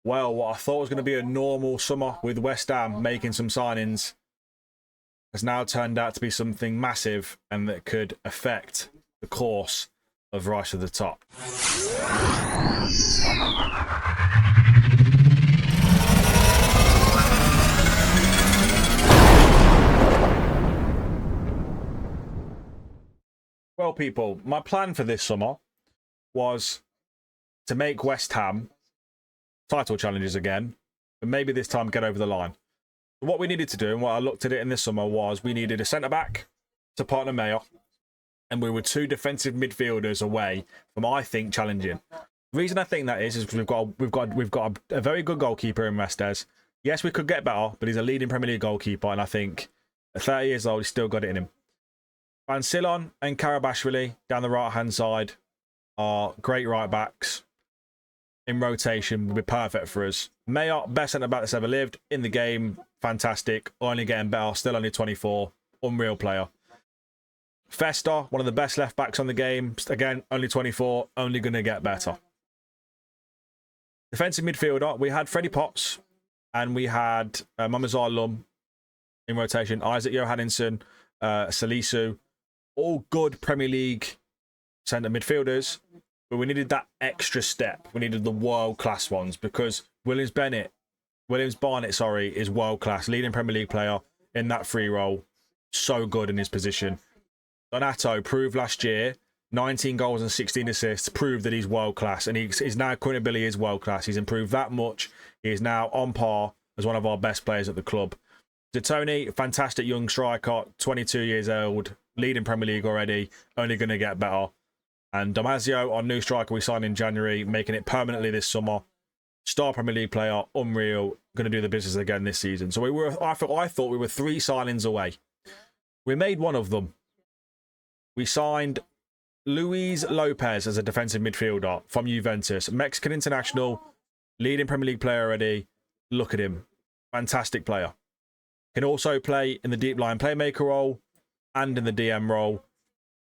Well, what I thought was going to be a normal summer with West Ham making some signings has now turned out to be something massive and that could affect the course of Rise to the Top. Well, people, my plan for this summer was to make West Ham title challenges again, but maybe this time get over the line. What we needed to do, and what I looked at it in this summer, was we needed a centre-back to partner Mayer, and we were two defensive midfielders away from, I think, challenging. The reason I think that is because we've got a very good goalkeeper in Restes. Yes, we could get better, but he's a leading Premier League goalkeeper, and I think at 30 years old, he's still got it in him. Van Silon and Karabashvili down the right-hand side are great right-backs. In rotation would be perfect for us. Mayer, best centre-back that's ever lived. In the game, fantastic. Only getting better. Still only 24. Unreal player. Festa, one of the best left-backs on the game. Again, only 24. Only going to get better. Defensive midfielder, we had Freddie Potts and we had Mamazar Lum in rotation. Isaac Johannesson, Salisu. All good Premier League centre midfielders. But we needed that extra step. We needed the world-class ones because Williams Barnett, is world-class. Leading Premier League player in that free role. So good in his position. Donato proved last year, 19 goals and 16 assists, proved that he's world-class. And he's now, current ability is world-class. He's improved that much. He is now on par as one of our best players at the club. Tony, fantastic young striker, 22 years old, leading Premier League already, only going to get better. And Damasio, our new striker we signed in January, making it permanently this summer. Star Premier League player, unreal, going to do the business again this season. So I thought we were 3 signings away. We made one of them. We signed Luis Lopez as a defensive midfielder from Juventus. Mexican international, leading Premier League player already. Look at him. Fantastic player. Can also play in the deep line playmaker role and in the DM role.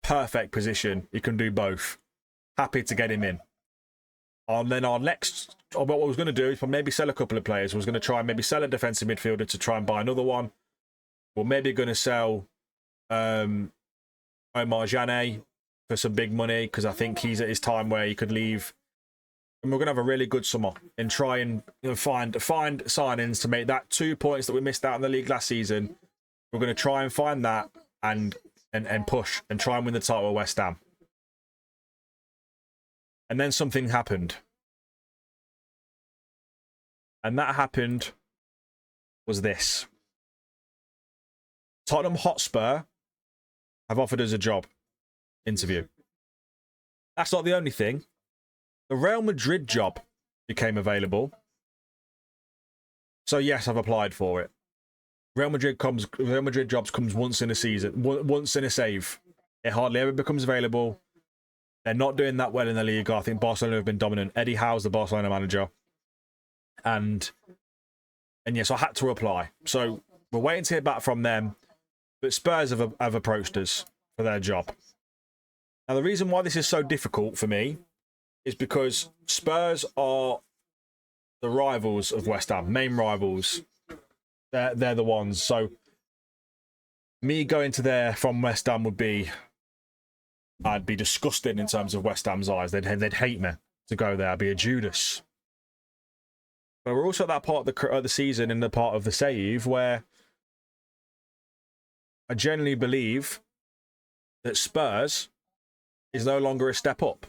Perfect position. He can do both. Happy to get him in. And then our next, what I was going to do is maybe sell a couple of players. I was going to try and maybe sell a defensive midfielder to try and buy another one. We're maybe going to sell Omar Jané for some big money because I think he's at his time where he could leave. And we're going to have a really good summer and try and find signings to make that 2 points that we missed out in the league last season. We're going to try and find that and push and try and win the title at West Ham. And then something happened. And that happened was this. Tottenham Hotspur have offered us a job interview. That's not the only thing. The Real Madrid job became available. So yes, I've applied for it. Real Madrid jobs comes once in a season, once in a save. It hardly ever becomes available. They're not doing that well in the league. I think Barcelona have been dominant. Eddie Howe's the Barcelona manager. And yes, I had to apply. So we're waiting to hear back from them. But Spurs have approached us for their job. Now, the reason why this is so difficult for me is because Spurs are the rivals of West Ham, main rivals. They're the ones. So me going to there from West Ham I'd be disgusted in terms of West Ham's eyes. They'd hate me to go there. I'd be a Judas. But we're also at that part of the season and the part of the save where I genuinely believe that Spurs is no longer a step up.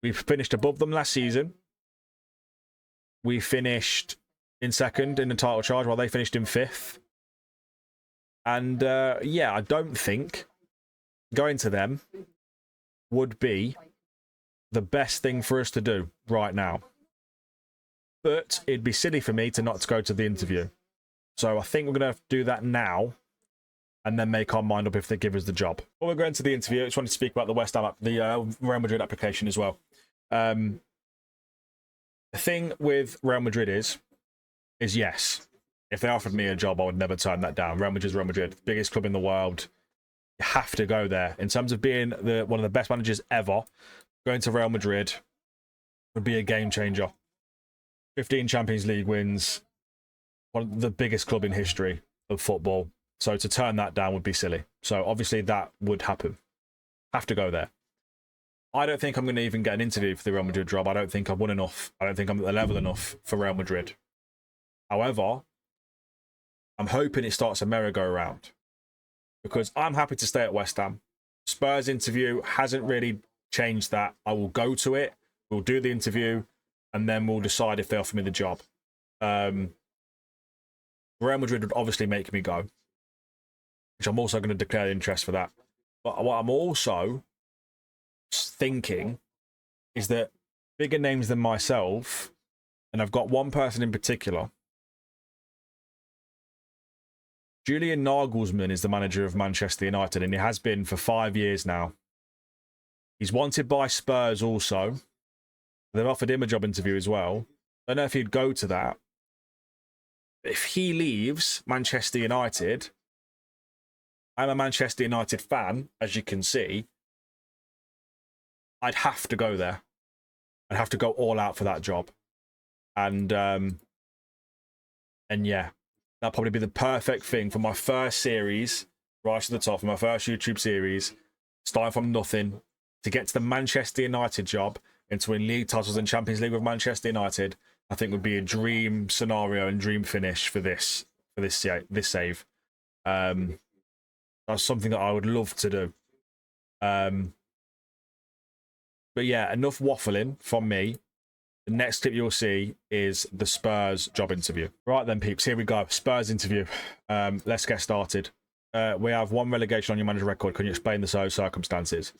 We finished above them last season. We finished in second in the title charge while they finished in 5th. And I don't think going to them would be the best thing for us to do right now. But it'd be silly for me to not go to the interview. So I think we're going to have to do that now and then make our mind up if they give us the job. Before we go into the interview, I just wanted to speak about the West Ham, the Real Madrid application as well. The thing with Real Madrid is yes, if they offered me a job, I would never turn that down. Real Madrid's Real Madrid, biggest club in the world. You have to go there. In terms of being one of the best managers ever, going to Real Madrid would be a game changer. 15 Champions League wins, one of the biggest club in history of football. So to turn that down would be silly. So obviously that would happen. Have to go there. I don't think I'm going to even get an interview for the Real Madrid job. I don't think I've won enough. I don't think I'm at the level enough for Real Madrid. However, I'm hoping it starts a merry-go-round because I'm happy to stay at West Ham. Spurs interview hasn't really changed that. I will go to it. We'll do the interview, and then we'll decide if they offer me the job. Real Madrid would obviously make me go, which I'm also going to declare interest for that. But what I'm also thinking is that bigger names than myself, and I've got one person in particular. Julian Nagelsmann is the manager of Manchester United, and he has been for 5 years now. He's wanted by Spurs also. They've offered him a job interview as well. I don't know if he'd go to that. If he leaves Manchester United, I'm a Manchester United fan, as you can see. I'd have to go there. I'd have to go all out for that job. And yeah, that'd probably be the perfect thing for my first series, right to the top, for my first YouTube series, starting from nothing, to get to the Manchester United job and to win league titles and Champions League with Manchester United. I think would be a dream scenario and dream finish for this save. That's something that I would love to do. But yeah, enough waffling from me. The next clip you'll see is the Spurs job interview. Right then, peeps, here we go. Spurs interview. Let's get started. We have one relegation on your manager record. Can you explain the circumstances?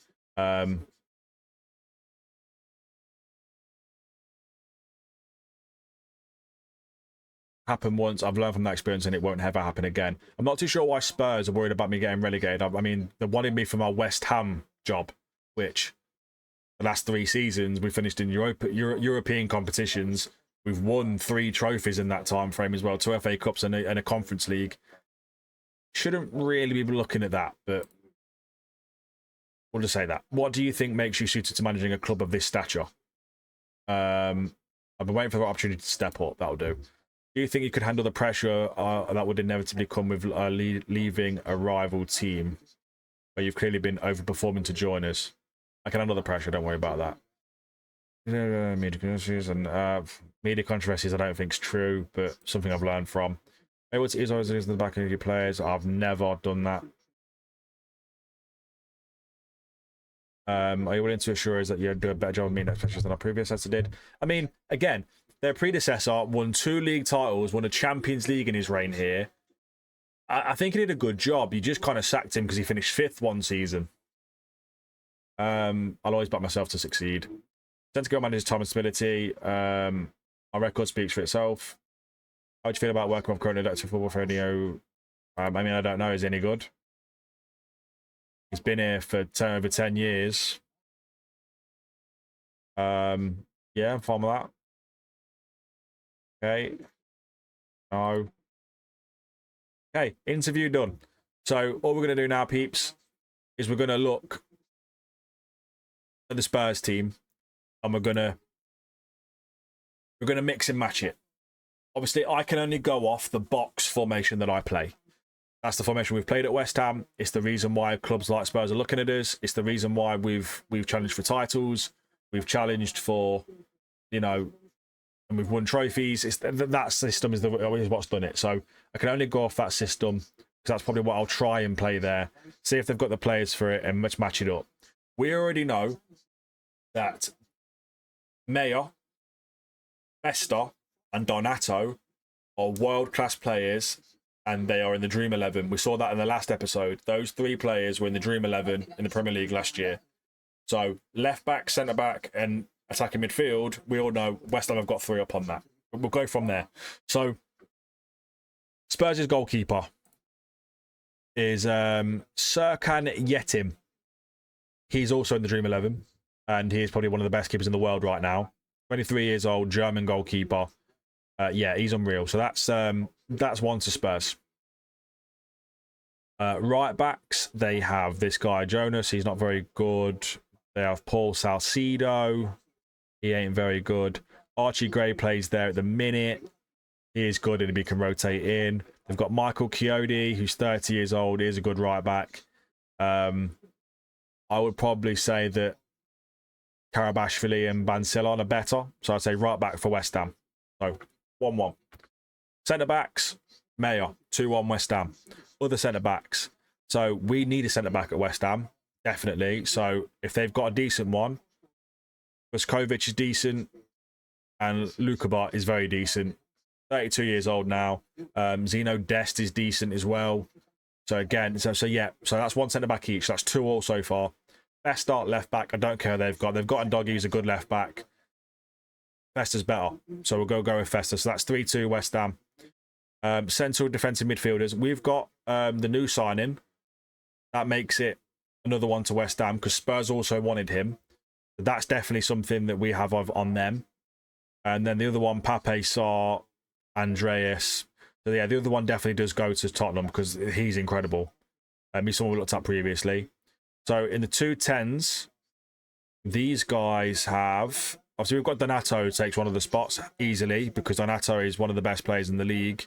Happened once. I've learned from that experience and it won't ever happen again. I'm not too sure why Spurs are worried about me getting relegated. I mean, they wanted me for my West Ham job, which the last 3 seasons we finished in European competitions. We've won 3 trophies in that time frame as well, 2 FA Cups and a Conference League. Shouldn't really be looking at that, but we'll just say that. What do you think makes you suited to managing a club of this stature? I've been waiting for the opportunity to step up. That'll do. Do you think you could handle the pressure that would inevitably come with leaving a rival team where you've clearly been overperforming to join us? I can handle the pressure, don't worry about that. Media controversies media controversies I don't think is true, but something I've learned from. Hey, what's it is always in the back of your players? I've never done that. Are you willing to assure us that you'll do a better job of meeting expectations than our predecessor did? I mean, again, their predecessor won 2 league titles, won a Champions League in his reign here. I think he did a good job. You just kind of sacked him because he finished 5th one season. I'll always back myself to succeed. Tend to go manage time and stability. Our record speaks for itself. How do you feel about working with current director of football for radio? I mean, I don't know. Is he any good? He's been here for over 10 years. Yeah, I'm fine with that. Okay. No. Okay, interview done. So all we're going to do now, peeps, is we're going to look at the Spurs team, and we're gonna mix and match it. Obviously, I can only go off the box formation that I play. That's the formation we've played at West Ham. It's the reason why clubs like Spurs are looking at us. It's the reason why we've challenged for titles. We've challenged for, and we've won trophies. That system is what's done it. So I can only go off that system because that's probably what I'll try and play there. See if they've got the players for it and match it up. We already know that Meyer, Besta, and Donato are world-class players, and they are in the Dream 11. We saw that in the last episode. Those 3 players were in the Dream 11 in the Premier League last year. So left-back, centre-back, and attacking midfield, we all know West Ham have got 3 up on that. We'll go from there. So Spurs' goalkeeper is Serkan Yetim. He's also in the Dream 11, and he is probably one of the best keepers in the world right now. 23 years old, German goalkeeper. Yeah, he's unreal. So that's one to Spurs. Right backs, they have this guy, Jonas. He's not very good. They have Paul Salcido. He ain't very good. Archie Gray plays there at the minute. He is good and he can rotate in. They've got Michael Chiodi, who's 30 years old. He is a good right back. I would probably say that Karabashvili and Bansilon are better. So I'd say right back for West Ham. So 1-1. Centre backs, Mayer, 2-1 West Ham. Other centre backs. So we need a centre back at West Ham, definitely. So if they've got a decent one, Vuskovic is decent and Lukabart is very decent. 32 years old now. Zeno Dest is decent as well. So again, so yeah, so that's one centre back each. That's 2 all so far. Best start left back. I don't care who they've got. They've got Ndoggy, who's a good left back. Fester's better. So we'll go with Fester. So that's 3-2 West Ham. Central defensive midfielders. We've got the new signing. That makes it another one to West Ham because Spurs also wanted him. So that's definitely something that we have on them. And then the other one, Pape Sarr, Andreas. So yeah, the other one definitely does go to Tottenham because he's incredible. He's someone we looked at previously. So in the 2-10s, these guys have... Obviously, we've got Donato who takes one of the spots easily because Donato is one of the best players in the league.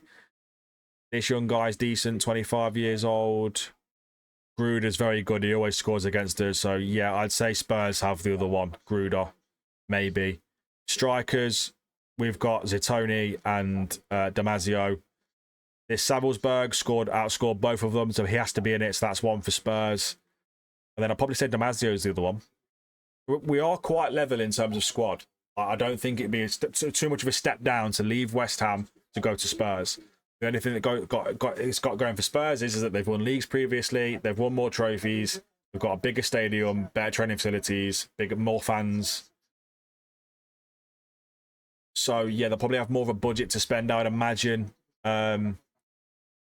This young guy's decent, 25 years old. Gruder's very good. He always scores against us. So yeah, I'd say Spurs have the other one. Gruder, maybe. Strikers, we've got Zitoni and Damasio. This Savelsberg outscored both of them, so he has to be in it. So that's one for Spurs. And then I'll probably say Damasio is the other one. We are quite level in terms of squad. I don't think it'd be too much of a step down to leave West Ham to go to Spurs. The only thing that it's got going for Spurs is that they've won leagues previously. They've won more trophies. They've got a bigger stadium, better training facilities, more fans. So yeah, they'll probably have more of a budget to spend, I would imagine. And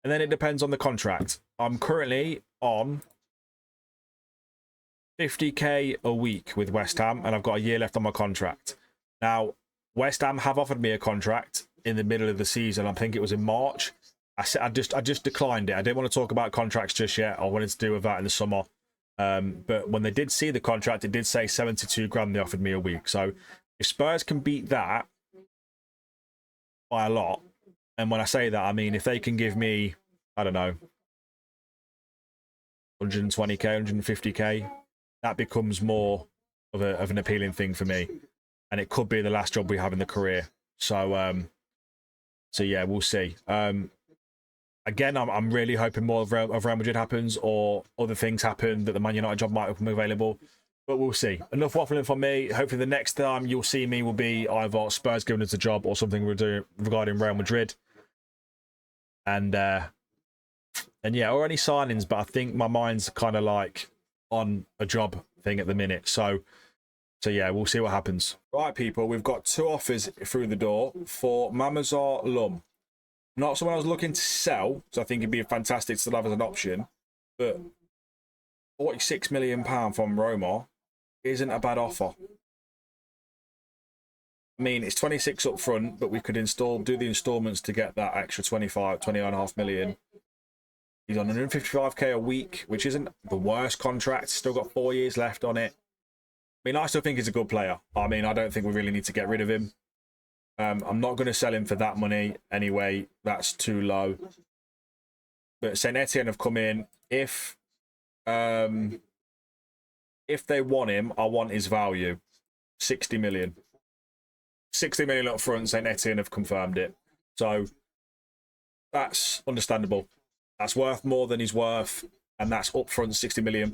then it depends on the contract. I'm currently on 50k a week with West Ham, and I've got a year left on my contract. Now, West Ham have offered me a contract in the middle of the season. I think it was in March. I just declined it. I didn't want to talk about contracts just yet. I wanted to do with that in the summer. But when they did see the contract, it did say 72 grand they offered me a week. So if Spurs can beat that by a lot, and when I say that, I mean if they can give me, I don't know, 120k, 150k, that becomes more of an appealing thing for me, and it could be the last job we have in the career. So, so yeah, we'll see. Again, I'm really hoping more of Real Madrid happens, or other things happen that the Man United job might become available. But we'll see. Enough waffling from me. Hopefully, the next time you'll see me will be either Spurs giving us a job or something we're doing regarding Real Madrid. And yeah, or any signings. But I think my mind's kind of like on a job thing at the minute. So yeah, we'll see what happens. Right, people, we've got 2 offers through the door for Mamazar Lum. Not someone I was looking to sell, so I think it'd be fantastic to still have as an option. But £46 million from Roma isn't a bad offer. I mean, it's 26 up front, but we could do the installments to get that extra 20.5 million. He's on 155k a week, which isn't the worst contract. Still got 4 years left on it. I mean, I still think he's a good player. I mean, I don't think we really need to get rid of him. I'm not going to sell him for that money anyway. That's too low. But Saint Etienne have come in. If they want him, I want his value. 60 million. 60 million up front, Saint Etienne have confirmed it. So that's understandable. That's worth more than he's worth. And that's up front £60 million.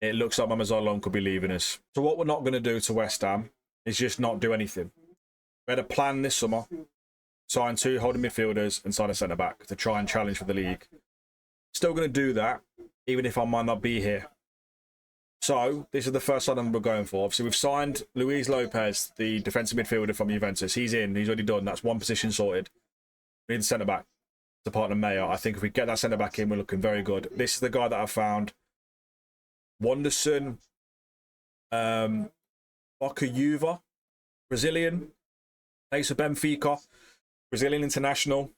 It looks like Mamazalon could be leaving us. So what we're not going to do to West Ham is just not do anything. We had a plan this summer. Sign 2 holding midfielders and sign a centre-back to try and challenge for the league. Still going to do that, even if I might not be here. So, this is the first signing we're going for. Obviously, we've signed Luis Lopez, the defensive midfielder from Juventus. He's in. He's already done. That's one position sorted. We need the centre-back to partner Mayer. I think if we get that centre-back in, we're looking very good. This is the guy that I found. Wanderson, Bakayuva, Brazilian, plays for Benfica, Brazilian international.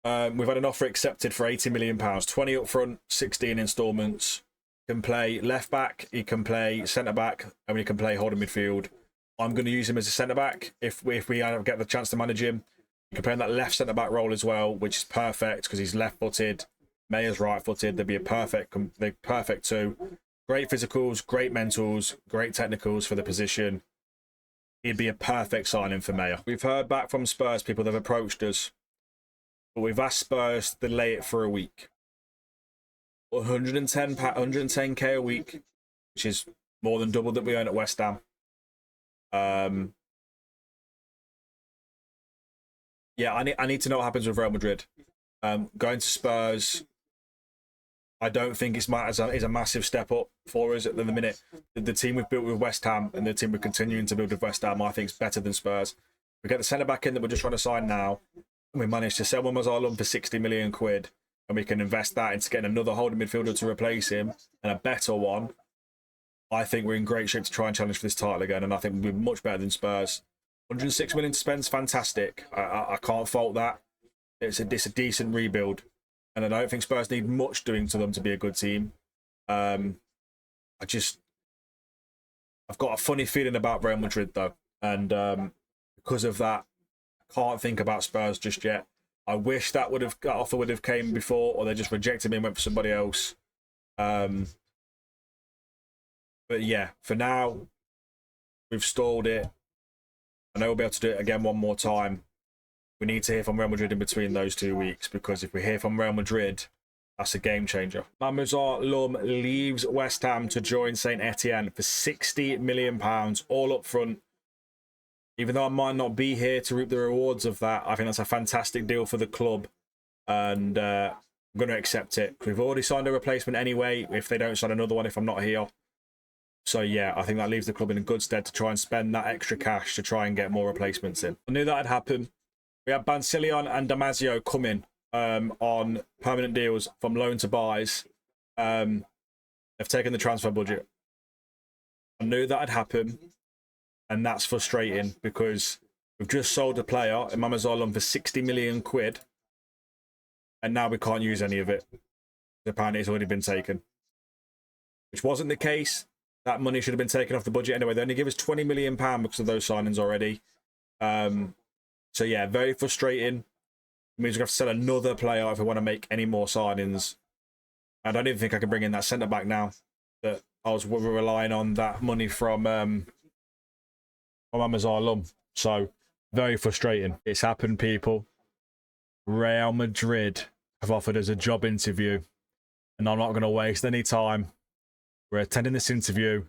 We've had an offer accepted for £80 million, 20 up front, 16 instalments. Can play left back, he can play centre back, and he can play holding midfield. I'm going to use him as a centre-back if we get the chance to manage him. You can play in that left centre-back role as well, which is perfect because he's left-footed. Mayer's right-footed. They'd be a perfect two. Great physicals, great mentals, great technicals for the position. He'd be a perfect signing for Mayer. We've heard back from Spurs people that have approached us, but we've asked Spurs to delay it for a week. 110k a week, which is more than double that we earn at West Ham. Yeah, I need to know what happens with Real Madrid. Going to Spurs, I don't think is a massive step up for us at the minute. The team we've built with West Ham and the team we're continuing to build with West Ham, I think, is better than Spurs. We get the centre back in that we're just trying to sign now. And we managed to sell Mamazalum for 60 million quid, and we can invest that into getting another holding midfielder to replace him and a better one. I think we're in great shape to try and challenge for this title again, and I think we'll be much better than Spurs. 106 million to spend is fantastic. I can't fault that. It's a decent rebuild. And I don't think Spurs need much doing to them to be a good team. I've got a funny feeling about Real Madrid, though. And because of that, I can't think about Spurs just yet. I wish that offer would have came before, or they just rejected me and went for somebody else. But yeah, for now, we've stalled it. I know we'll be able to do it again one more time. We need to hear from Real Madrid in between those 2 weeks, because if we hear from Real Madrid, that's a game changer. Mamazar Lum leaves West Ham to join Saint Etienne for £60 million, all up front. Even though I might not be here to reap the rewards of that, I think that's a fantastic deal for the club, and I'm going to accept it. We've already signed a replacement anyway, if they don't sign another one if I'm not here. So yeah, I think that leaves the club in a good stead to try and spend that extra cash to try and get more replacements in. I knew that would happen. We have Bancillion and Damasio coming on permanent deals from loan to buys. They've taken the transfer budget. I knew that would happen, and that's frustrating because we've just sold a player in Mamazalum for 60 million quid, and now we can't use any of it. Apparently it's already been taken, which wasn't the case. That money should have been taken off the budget anyway. They only give us £20 million because of those signings already. So yeah, very frustrating. It means we have to sell another player if we want to make any more signings. I don't even think I can bring in that centre back now. That we're relying on that money from Amazar Lum. So very frustrating. It's happened, people. Real Madrid have offered us a job interview, and I'm not going to waste any time. We're attending this interview,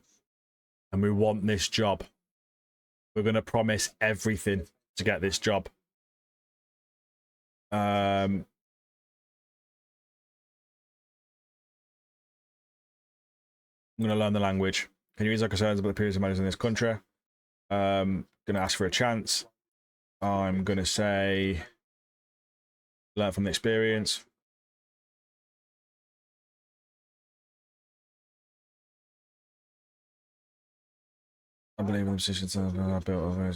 and we want this job. We're going to promise everything to get this job. I'm going to learn the language. Can you ease our concerns about the previous managers in this country? Going to ask for a chance. I'm going to say learn from the experience. I believe in the positions I built over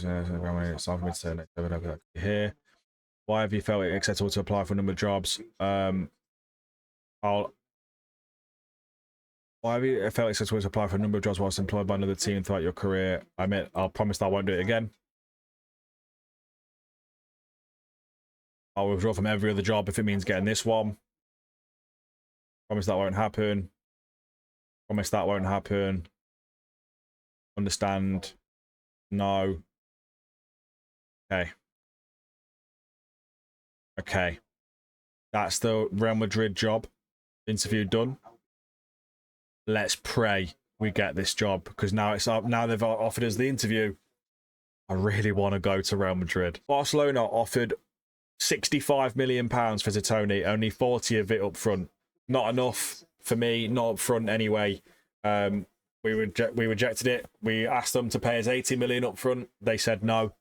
here. Why have you felt it acceptable to apply for a number of jobs? Why have you felt it acceptable to apply for a number of jobs whilst employed by another team throughout your career? I'll promise that I won't do it again. I'll withdraw from every other job if it means getting this one. Promise that won't happen. Promise that won't happen. Understand? No. Okay. Okay. That's the Real Madrid job. Interview done. Let's pray we get this job, because now it's up. Now they've offered us the interview. I really want to go to Real Madrid. Barcelona offered £65 million for Zatoni, only 40 of it up front. Not enough for me, not up front anyway. We rejected it. We asked them to pay us 80 million up front. They said no.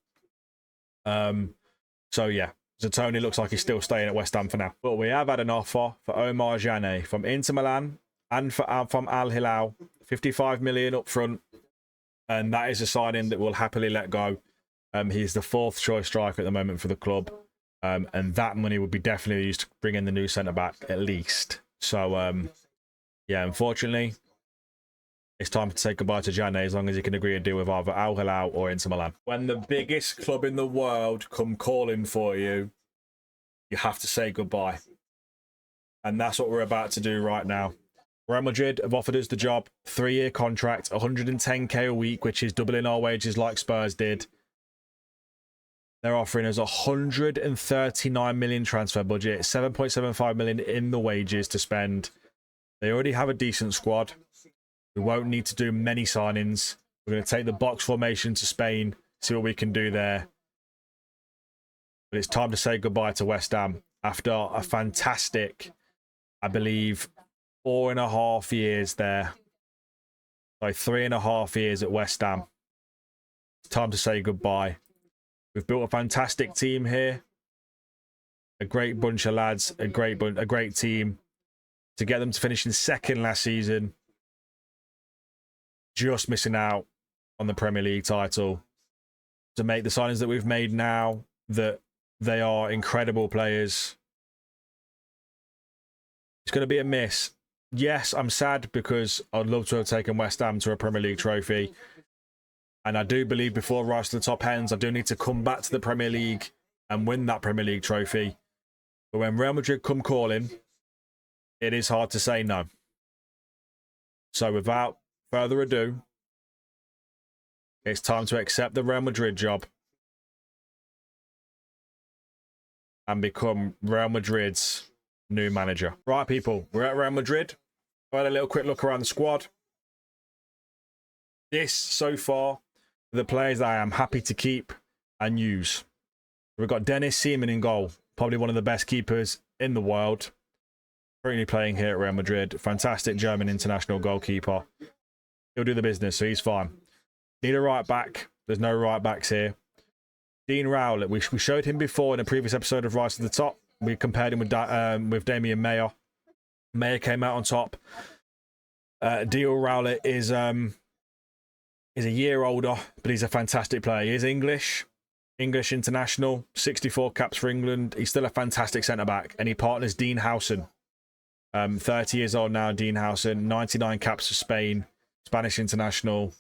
So yeah, Zatoni looks like he's still staying at West Ham for now. But we have had an offer for Omar Jane from Inter Milan and from Al Hilal, 55 million up front. And that is a signing that we'll happily let go. He's the fourth choice striker at the moment for the club. And that money would be definitely used to bring in the new centre-back at least. So, yeah, unfortunately, it's time to say goodbye to Jane as long as he can agree a deal with either Al Hilal or Inter Milan. When the biggest club in the world come calling for you, you have to say goodbye. And that's what we're about to do right now. Real Madrid have offered us the job, 3-year contract, 110k a week, which is doubling our wages like Spurs did. They're offering us 139 million transfer budget, 7.75 million in the wages to spend. They already have a decent squad. We won't need to do many signings. We're going to take the box formation to Spain, see what we can do there. But it's time to say goodbye to West Ham after a fantastic, I believe, 4.5 years there. So 3.5 years at West Ham. It's time to say goodbye. We've built a fantastic team here. A great bunch of lads, a great team. To get them to finish in second last season. Just missing out on the Premier League title. To make the signings that we've made now, that they are incredible players. It's going to be a miss. Yes, I'm sad because I'd love to have taken West Ham to a Premier League trophy. And I do believe before Rise to the Top ends, I do need to come back to the Premier League and win that Premier League trophy. But when Real Madrid come calling, it is hard to say no. So without further ado, it's time to accept the Real Madrid job and become Real Madrid's new manager. Right, people, we're at Real Madrid. I had a little quick look around the squad. This, so far, are the players that I am happy to keep and use. We've got Dennis Seaman in goal. Probably one of the best keepers in the world. Currently playing here at Real Madrid. Fantastic German international goalkeeper. He'll do the business, so he's fine. Need a right back. There's no right backs here. Dean Rowlett. We showed him before in a previous episode of Rise to the Top. We compared him with Damian Mayer. Mayer came out on top. Dean Rowlett is a year older, but he's a fantastic player. He is English international, 64 caps for England. He's still a fantastic centre-back, and he partners Dean Howson. 30 years old now, Dean Howson, 99 caps for Spain, Spanish international.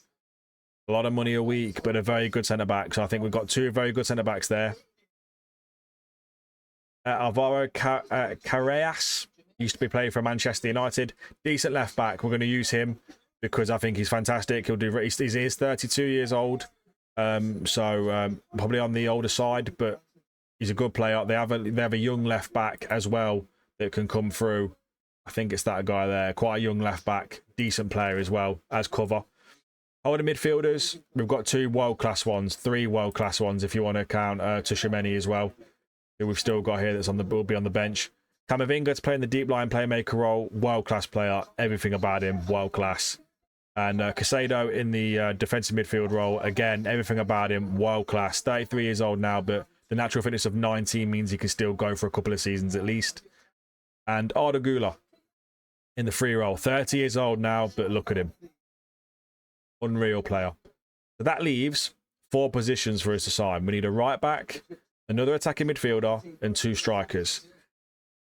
A lot of money a week, but a very good centre-back. So I think we've got two very good centre-backs there. Alvaro Carreras used to be playing for Manchester United. Decent left-back. We're going to use him because I think he's fantastic. He is 32 years old. Probably on the older side, but he's a good player. They have a young left back as well that can come through. I think it's that guy there, quite a young left back, decent player as well as cover. Holding midfielders, we've got three world class ones if you want to count Tushimeni as well, who we've still got here will be on the bench. Camavinga's playing the deep line playmaker role, world class player, everything about him world class. And Casado in the defensive midfield role. Again, everything about him, world class. 33 years old now, but the natural fitness of 19 means he can still go for a couple of seasons at least. And Arda Güler in the free role. 30 years old now, but look at him. Unreal player. So that leaves 4 positions for us to sign. We need a right back, another attacking midfielder, and 2 strikers.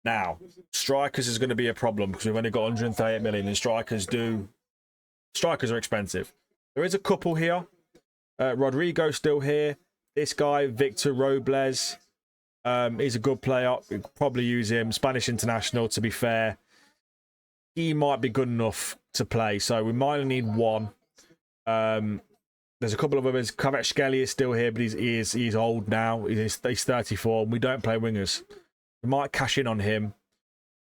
Now, strikers is going to be a problem because we've only got 138 million, and strikers are expensive. There is a couple here. Rodrigo's still here. This guy, Victor Robles, he's a good player. We could probably use him. Spanish international, to be fair. He might be good enough to play, so we might need one. There's a couple of others. Kvaratskhelia is still here, but he's old now. He's 34. We don't play wingers. We might cash in on him.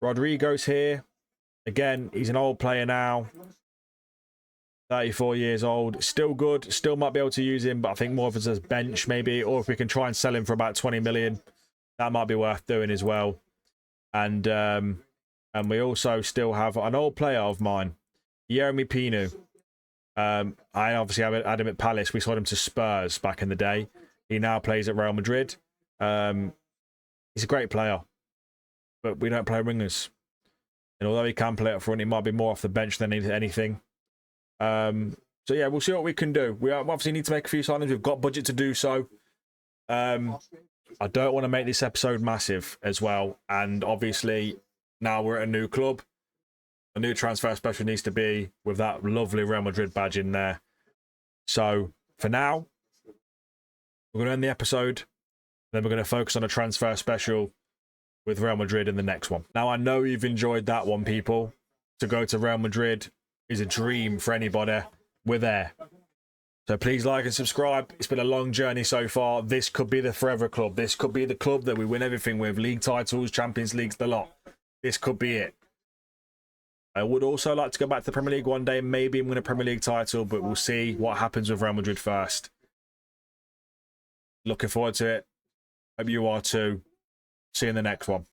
Rodrigo's here. Again, he's an old player now. 34 years old, still good, still might be able to use him, but I think more of as a bench maybe, or if we can try and sell him for about 20 million, that might be worth doing as well. And we also still have an old player of mine, Yeremy Pinu. I obviously had him at Palace. We sold him to Spurs back in the day. He now plays at Real Madrid. He's a great player, but we don't play wingers. And although he can play up front, he might be more off the bench than anything. So yeah, we'll see what we can do. We obviously need to make a few signings. We've got budget to do so. I don't want to make this episode massive as well. And obviously now we're at a new club. A new transfer special needs to be with that lovely Real Madrid badge in there. So for now, we're going to end the episode. Then we're going to focus on a transfer special with Real Madrid in the next one. Now, I know you've enjoyed that one, people. To go to Real Madrid is a dream for anybody. We're there. So please like and subscribe. It's been a long journey so far. This could be the forever club. This could be the club that we win everything with. League titles, Champions Leagues, the lot. This could be it. I would also like to go back to the Premier League one day. Maybe I'm going to Premier League title, but we'll see what happens with Real Madrid first. Looking forward to it. Hope you are too. See you in the next one.